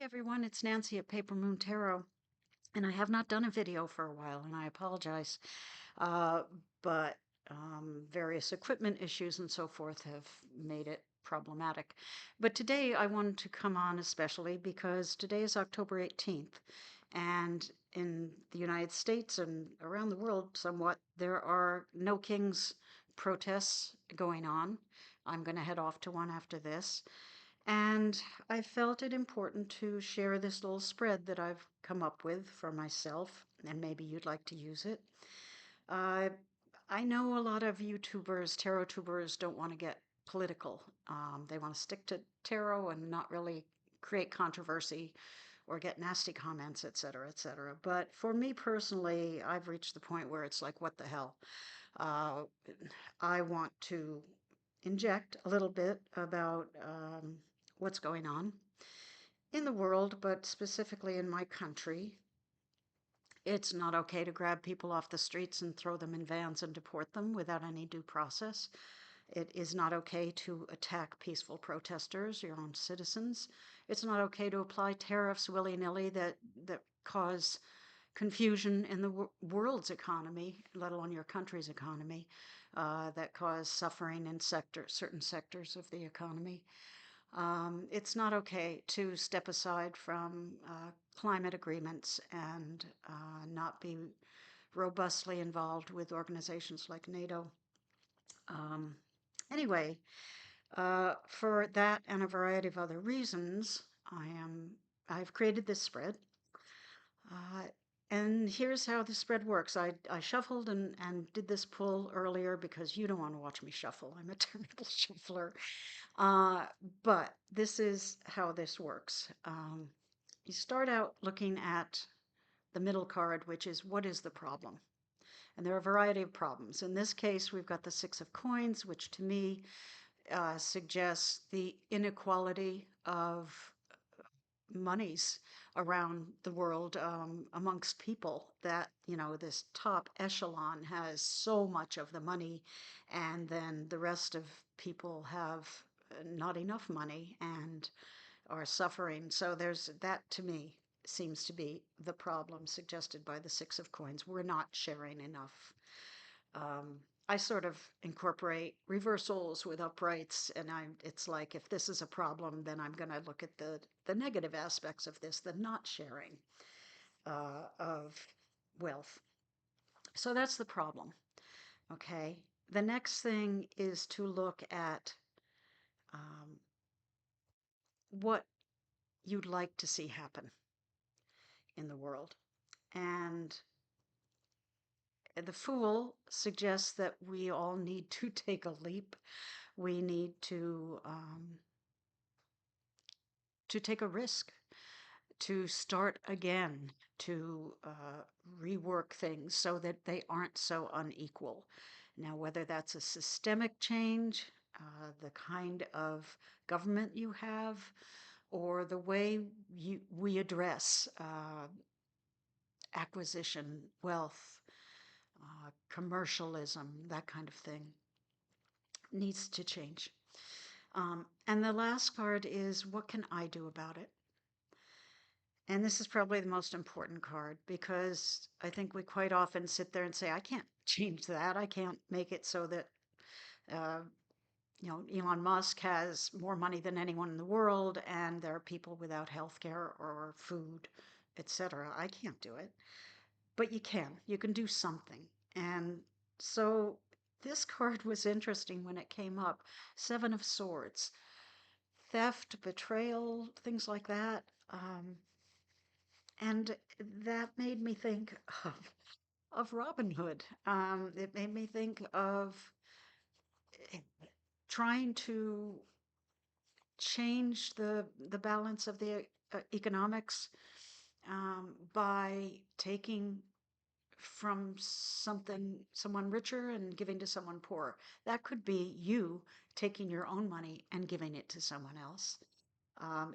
Everyone, it's Nancy at Paper Moon Tarot, and I have not done a video for a while, and I apologize. Uh, but various equipment issues and so forth have made it problematic. But today I wanted to come on especially because today is October 18th, and in the United States and around the world somewhat, there are No Kings protests going on. I'm going to head off to one after this. And I felt it important to share this little spread that I've come up with for myself, and maybe you'd like to use it. Uh, I know a lot of YouTubers, tarot tubers, don't want to get political. They want to stick to tarot and not really create controversy or get nasty comments, et cetera, et cetera. But for me personally, I've reached the point where it's like, what the hell? Uh, I want to inject a little bit about what's going on in the world, but specifically in my country. It's not okay to grab people off the streets and throw them in vans and deport them without any due process. It is not okay to attack peaceful protesters, your own citizens. It's not okay to apply tariffs willy-nilly that cause confusion in the world's economy, let alone your country's economy, that cause suffering in certain sectors of the economy. It's not okay to step aside from climate agreements and not be robustly involved with organizations like NATO. Um, anyway, for that and a variety of other reasons, I've created this spread. Uh, and here's how the spread works. I shuffled and did this pull earlier because you don't want to watch me shuffle. I'm a terrible shuffler. Uh, but this is how this works. You start out looking at the middle card, which is what is the problem? And there are a variety of problems. In this case, we've got the Six of Coins, which to me suggests the inequality of monies around the world amongst people, that this top echelon has so much of the money, and then the rest of people have not enough money and are suffering. So there's that, to me, seems to be the problem suggested by the Six of Coins. We're not sharing enough. um, I sort of incorporate reversals with uprights, and it's like, if this is a problem, then I'm going to look at the negative aspects of this, the not sharing of wealth. So that's the problem. Okay. The next thing is to look at um, what you'd like to see happen in the world. And the Fool suggests that we all need to take a leap. We need to take a risk, to start again, to rework things so that they aren't so unequal. Now, whether that's a systemic change, the kind of government you have, or the way we address acquisition, wealth, commercialism, that kind of thing, needs to change. And the last card is, what can I do about it? And this is probably the most important card, because I think we quite often sit there and say, I can't change that. I can't make it so that, uh, Elon Musk has more money than anyone in the world, and there are people without health care or food, etc. I can't do it. But you can. You can do something. And so this card was interesting when it came up. Seven of Swords. Theft, betrayal, things like that. And that made me think of Robin Hood. It made me think of eh, trying to change the balance of the economics by taking from someone richer and giving to someone poor. That could be you taking your own money and giving it to someone else.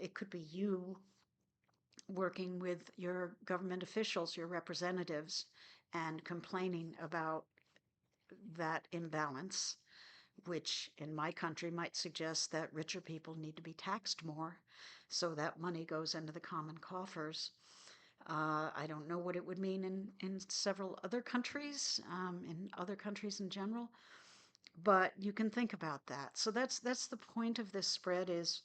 It could be you working with your government officials, your representatives, and complaining about that imbalance which in my country might suggest that richer people need to be taxed more so that money goes into the common coffers. I don't know what it would mean in several other countries, in other countries in general, but you can think about that. So that's the point of this spread is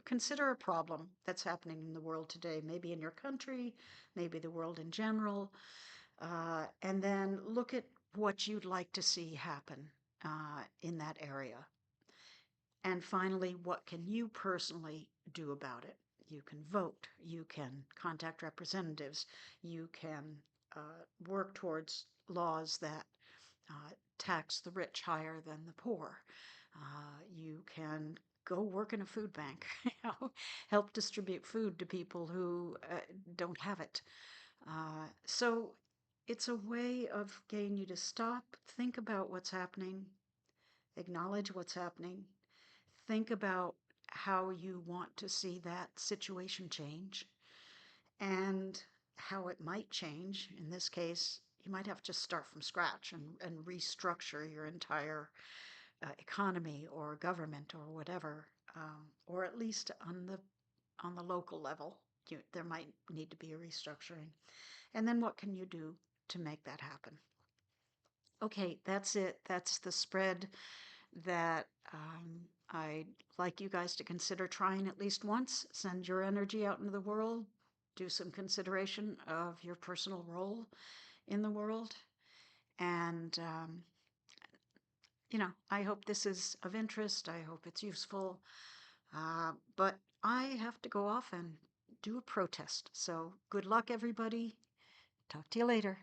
consider a problem that's happening in the world today, maybe in your country, maybe the world in general, and then look at what you'd like to see happen in that area. And finally, what can you personally do about it? You can vote, you can contact representatives, you can work towards laws that tax the rich higher than the poor. You can go work in a food bank, help distribute food to people who don't have it. So it's a way of getting you to stop, think about what's happening, acknowledge what's happening, think about how you want to see that situation change and how it might change. In this case, you might have to start from scratch and restructure your entire economy or government or whatever, or at least on the local level, there might need to be a restructuring. And then what can you do to make that happen? Okay, that's it. That's the spread that I'd like you guys to consider trying at least once. Send your energy out into the world. Do some consideration of your personal role in the world. And, I hope this is of interest. I hope it's useful. But I have to go off and do a protest. So good luck, everybody. Talk to you later.